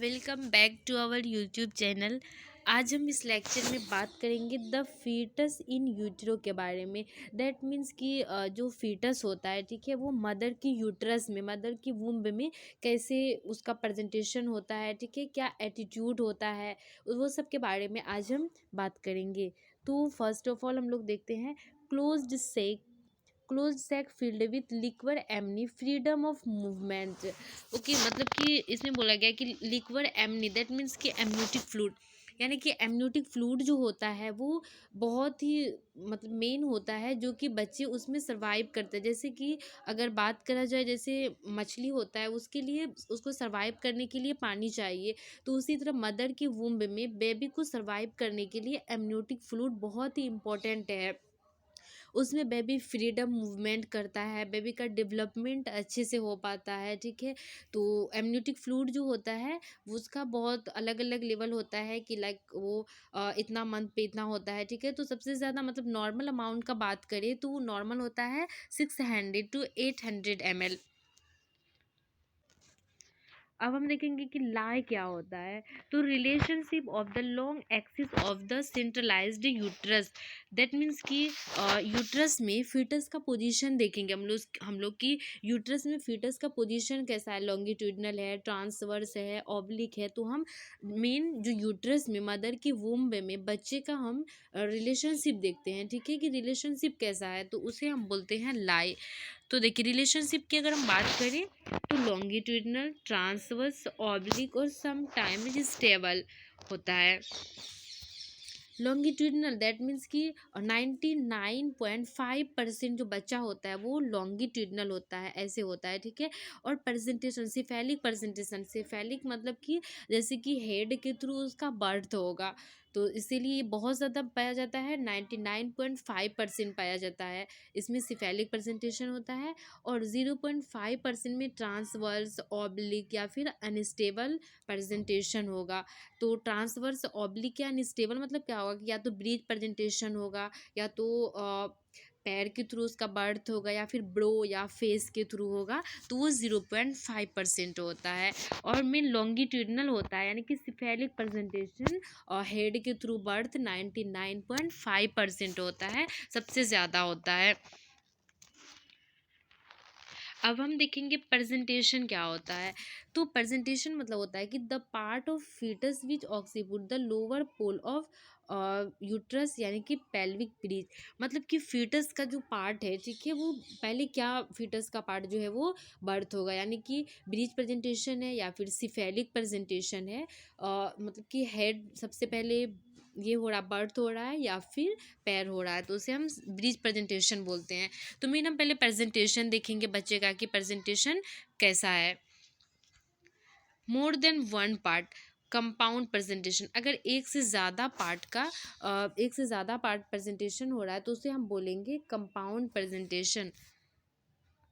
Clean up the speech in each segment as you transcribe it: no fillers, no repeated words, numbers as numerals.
Welcome back to our YouTube channel. आज हम इस लेक्चर में बात करेंगे द फीटस इन यूट्रो के बारे में। दैट मीन्स कि जो फीटस होता है, ठीक है, वो मदर की यूट्रस में, मदर की वूम्ब में कैसे उसका प्रेजेंटेशन होता है, ठीक है, क्या एटीट्यूड होता है, वो सब के बारे में आज हम बात करेंगे। तो फर्स्ट ऑफ ऑल हम लोग देखते हैं close sac field with liquor amnii freedom of movement. Okay, मतलब कि इसमें बोला गया कि लिक्वर एमनी दैट मीन्स कि एमनियोटिक फ्लूइड, यानी कि एमनियोटिक फ्लूइड जो होता है वो बहुत ही मतलब मेन होता है, जो कि बच्चे उसमें सर्वाइव करते हैं। जैसे कि अगर बात करा जाए, जैसे मछली होता है, उसके लिए उसको सर्वाइव करने के लिए पानी चाहिए, तो उसी तरह मदर की वूम्ब में बेबी को सर्वाइव करने के लिए एमनियोटिक फ्लूइड बहुत ही इंपॉर्टेंट है। उसमें बेबी फ्रीडम मूवमेंट करता है, बेबी का डेवलपमेंट अच्छे से हो पाता है, ठीक है। तो एमनियोटिक फ्लूइड जो होता है वो उसका बहुत अलग अलग लेवल होता है कि लाइक वो इतना मंथ पे इतना होता है, ठीक है। तो सबसे ज़्यादा मतलब नॉर्मल अमाउंट का बात करें तो वो नॉर्मल होता है 600 to 800 ml। अब हम देखेंगे कि लाए क्या होता है। तो relationship of the long axis of the centralised uterus, that means कि यूट्रस में फीटस का पोजीशन देखेंगे हम लोग की यूट्रस में फीटस का पोजीशन कैसा है, लॉन्गिट्यूडनल है, ट्रांसवर्स है, ऑब्लिक है। तो हम मेन जो यूट्रस में मदर की वूम्ब में बच्चे का हम रिलेशनशिप देखते हैं, ठीक है, कि रिलेशनशिप कैसा है, तो उसे हम बोलते हैं लाई। तो देखिए रिलेशनशिप की अगर हम बात करें तो लॉन्गिट्यूडनल, ट्रांसवर्स, ऑब्लिक और सम टाइम स्टेबल होता है। लॉन्गिट्यूडनल दैट मीन्स कि 99.5% जो बच्चा होता है वो लॉन्गिट्यूडनल होता है, ऐसे होता है, ठीक है। और प्रेजेंटेशन सिफेलिक मतलब कि जैसे कि हेड के थ्रू उसका बर्थ होगा, तो इसीलिए बहुत ज़्यादा पाया जाता है, 99.5% पाया जाता है, इसमें सिफेलिक प्रेजेंटेशन होता है। और 0.5% में ट्रांसवर्स, ऑब्लिक या फिर अनस्टेबल प्रेजेंटेशन होगा। तो ट्रांसवर्स, ऑब्लिक या अनस्टेबल मतलब क्या होगा कि या तो ब्रीच प्रेजेंटेशन होगा, या तो पैर के थ्रू उसका बर्थ होगा, या फिर ब्रो या फेस के थ्रू होगा, तो वो 0.5% होता है। और मेन लॉन्गिट्यूडनल होता है, यानी कि सिफेलिक प्रेजेंटेशन और हेड के थ्रू बर्थ 99.5% होता है, सबसे ज़्यादा होता है। अब हम देखेंगे प्रेजेंटेशन क्या होता है। तो प्रेजेंटेशन मतलब होता है कि the part of foetus which occupies the lower pole of uterus, यानी कि पेल्विक ब्रीच। मतलब कि फीटस का जो पार्ट है, ठीक है, वो पहले क्या फीटस का पार्ट जो है वो बर्थ होगा, यानी कि ब्रीच प्रेजेंटेशन है या फिर सिफेलिक प्रेजेंटेशन है। मतलब कि हेड सबसे पहले ये हो रहा, बर्थ हो रहा है, या फिर पैर हो रहा है, तो उसे हम ब्रीच प्रेजेंटेशन बोलते हैं। तो मेन हम पहले प्रेजेंटेशन देखेंगे बच्चे का कि प्रेजेंटेशन कैसा है। More than one part compound presentation, अगर एक से ज़्यादा पार्ट प्रेजेंटेशन हो रहा है तो उसे हम बोलेंगे कंपाउंड प्रेजेंटेशन।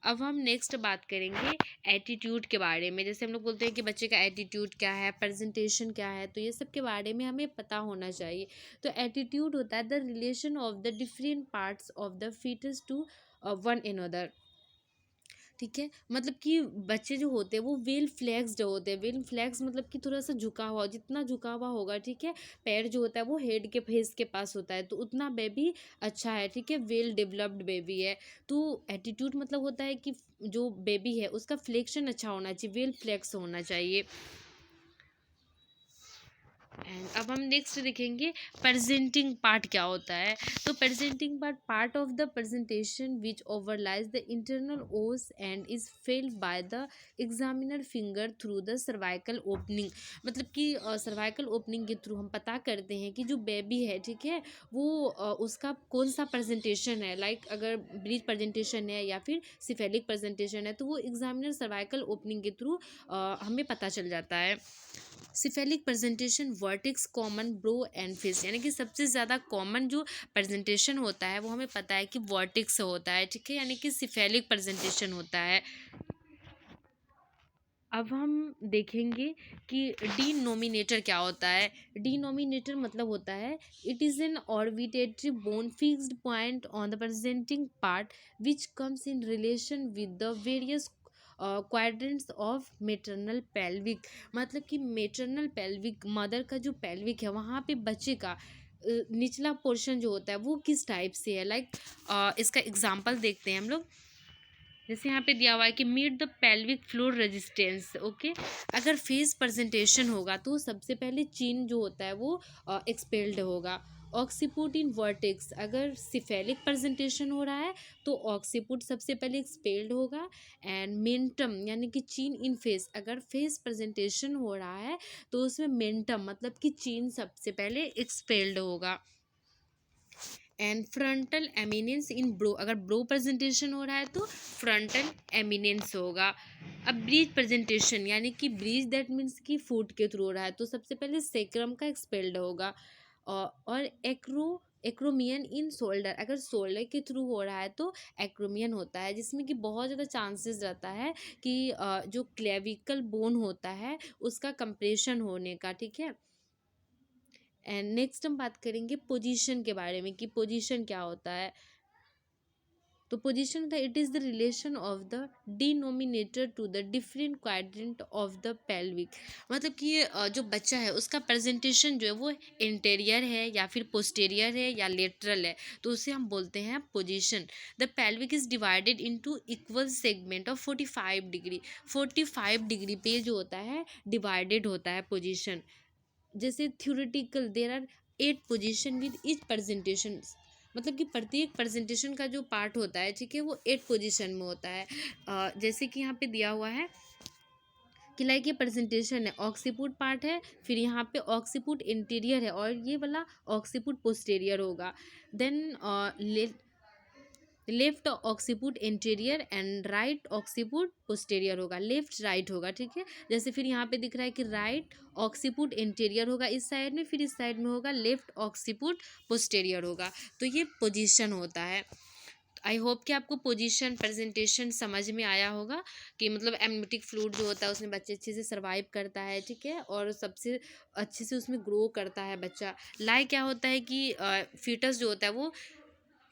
अब हम नेक्स्ट बात करेंगे एटीट्यूड के बारे में। जैसे हम लोग बोलते हैं कि बच्चे का एटीट्यूड क्या है, प्रेजेंटेशन क्या है, तो ये सब के बारे में हमें पता होना चाहिए। तो एटीट्यूड होता है the relation of the different parts of the foetus to one another, ठीक है। मतलब कि बच्चे जो होते हैं वो वेल फ्लैक्स्ड होते हैं। वेल फ्लैक्स मतलब कि थोड़ा सा झुका हुआ, जितना झुका हुआ होगा, ठीक है, पैर जो होता है वो हेड के फेस के पास होता है, तो उतना बेबी अच्छा है, ठीक है, वेल डेवलप्ड बेबी है। तो एटीट्यूड मतलब होता है कि जो बेबी है उसका फ्लेक्शन अच्छा होना चाहिए, वेल फ्लैक्स होना चाहिए। एंड अब हम नेक्स्ट देखेंगे प्रेजेंटिंग पार्ट क्या होता है। तो presenting part of the presentation which overlies the internal os and is felt by the examiner finger through the cervical opening. मतलब कि सर्वाइकल ओपनिंग के थ्रू हम पता करते हैं कि जो बेबी है, ठीक है, वो उसका कौन सा प्रेजेंटेशन है, लाइक अगर ब्रीच प्रेजेंटेशन है या फिर सिफेलिक प्रेजेंटेशन है, तो वो एग्जामिनर सर्वाइकल ओपनिंग के थ्रू हमें पता चल जाता है। Cephalic presentation vertices common bro and face, यानी कि सबसे ज़्यादा कॉमन जो प्रेजेंटेशन होता है वो हमें पता है कि वर्टिक्स होता है, ठीक है, यानी कि सिफेलिक प्रेजेंटेशन होता है। अब हम देखेंगे कि डिनोमिनेटर क्या होता है। डिनोमिनेटर मतलब होता है it is an arbitrary bone fixed point on the presenting part which comes in relation with the various quadrants of maternal pelvic, मतलब कि मेटरनल पेल्विक, मदर का जो पेल्विक है वहाँ पे बच्चे का निचला पोर्शन जो होता है वो किस टाइप से है। इसका एग्जांपल देखते हैं हम लोग। जैसे यहाँ पे दिया हुआ है कि meet the pelvic floor resistance. Okay, अगर फेस प्रेजेंटेशन होगा तो सबसे पहले चीन जो होता है वो एक्सपेल्ड होगा। ऑक्सीपुट इन वर्टेक्स, अगर सिफेलिक प्रेजेंटेशन हो रहा है तो ऑक्सीपुट सबसे पहले एक्सपेल्ड होगा। एंड मेंटम यानी कि चीन इन फेस, अगर फेस प्रेजेंटेशन हो रहा है तो उसमें मेंटम मतलब कि चीन सबसे पहले एक्सपेल्ड होगा। And frontal eminence in bro, अगर ब्रो प्रेजेंटेशन हो रहा है तो फ्रंटल एमिनेंस होगा। अब ब्रीज प्रेजेंटेशन यानी कि ब्रीज दैट मीन्स कि फूड के थ्रू हो रहा है तो सबसे पहले सेक्रम का एक्सपेल्ड होगा। और एक्रोमियन इन शोल्डर, अगर शोल्डर के थ्रू हो रहा है तो एक्रोमियन होता है, जिसमें कि बहुत ज़्यादा चांसेस रहता है कि जो क्लेविकल बोन होता है उसका कंप्रेशन होने का। ठीक है, एंड नेक्स्ट हम बात करेंगे पोजीशन के बारे में कि पोजीशन क्या होता है। तो पोजीशन होता है it is the relation of the denominator to the different quadrant of the pelvic, मतलब कि जो बच्चा है उसका प्रेजेंटेशन जो है वो इंटीरियर है या फिर पोस्टीरियर है या लेटरल है, तो उसे हम बोलते हैं position. The pelvic is divided into equal segment of 45 degree, 45 degree पे जो होता है डिवाइडेड होता है पोजीशन। जैसे theoretical there are 8 position with each presentation, मतलब कि प्रत्येक प्रेजेंटेशन का जो पार्ट होता है ठीक है वो 8 पोजीशन में होता है। जैसे कि यहाँ पे दिया हुआ है कि लाइक ये प्रेजेंटेशन है, ऑक्सीपुट पार्ट है, फिर यहाँ पे ऑक्सीपुट इंटीरियर है और ये वाला ऑक्सीपुट पोस्टीरियर होगा। Then left occiput anterior and right occiput posterior होगा, लेफ्ट राइट होगा। ठीक है, जैसे फिर यहाँ पे दिख रहा है कि राइट ऑक्सीपुट इंटीरियर होगा इस साइड में, फिर इस साइड में होगा लेफ्ट ऑक्सीपुट पोस्टीरियर होगा। तो ये पोजीशन होता है। आई होप कि आपको पोजीशन प्रेजेंटेशन समझ में आया होगा कि मतलब एमनियोटिक फ्लूइड जो होता है उसमें बच्चे अच्छे से सर्वाइव करता है। ठीक है, और सबसे अच्छे से उसमें ग्रो करता है बच्चा। क्या होता है कि फीटस जो होता है वो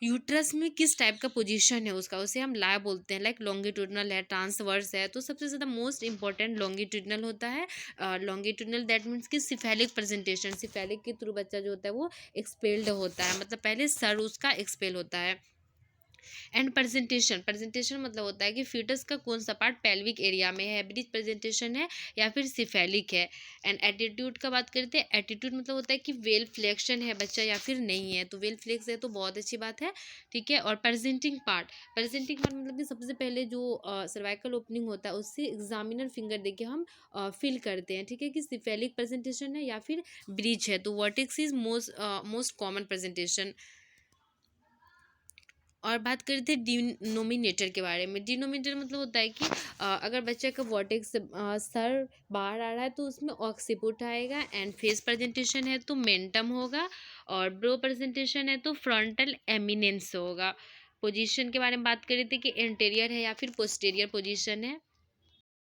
यूट्रस में किस टाइप का पोजीशन है उसका, उसे हम ला बोलते हैं। लाइक लॉन्गिट्यूडनल है, ट्रांसवर्स है, तो सबसे ज़्यादा मोस्ट इंपॉर्टेंट लॉन्गिट्यूडनल होता है। लॉन्गिट्यूडनल दैट मीन्स कि सिफेलिक प्रेजेंटेशन, सिफेलिक के थ्रू बच्चा जो होता है वो एक्सपेल्ड होता है, मतलब पहले सर उसका एक्सपेल होता है। एंड प्रेजेंटेशन, प्रेजेंटेशन मतलब होता है कि फीटस का कौन सा पार्ट पेल्विक एरिया में है, ब्रीथ प्रेजेंटेशन है या फिर सिफेलिक है। एंड एटीट्यूड का बात करते हैं, एटीट्यूड मतलब होता है कि वेल फ्लेक्शन है बच्चा या फिर नहीं है, तो वेल फ्लेक्स है तो बहुत अच्छी बात है। ठीक है, और प्रेजेंटिंग पार्ट, प्रेजेंटिंग पार्ट मतलब कि सबसे पहले जो सर्वाइकल ओपनिंग होता है उससे एग्जामिनर फिंगर देके हम फिल करते हैं। ठीक है, कि सिफेलिक प्रेजेंटेशन है या फिर ब्रीच है, तो vertex is most common presentation. और बात करते हैं डिनोमिनेटर के बारे में। डिनोमिनेटर मतलब होता है कि अगर बच्चे का वर्टेक्स सर बाहर आ रहा है तो उसमें ऑक्सीपुट आएगा। एंड फेस प्रेजेंटेशन है तो मेंटम होगा, और ब्रो प्रेजेंटेशन है तो फ्रंटल एमिनेंस होगा। पोजीशन के बारे में बात कर रहे थे कि इंटीरियर है या फिर पोस्टीरियर पोजीशन है।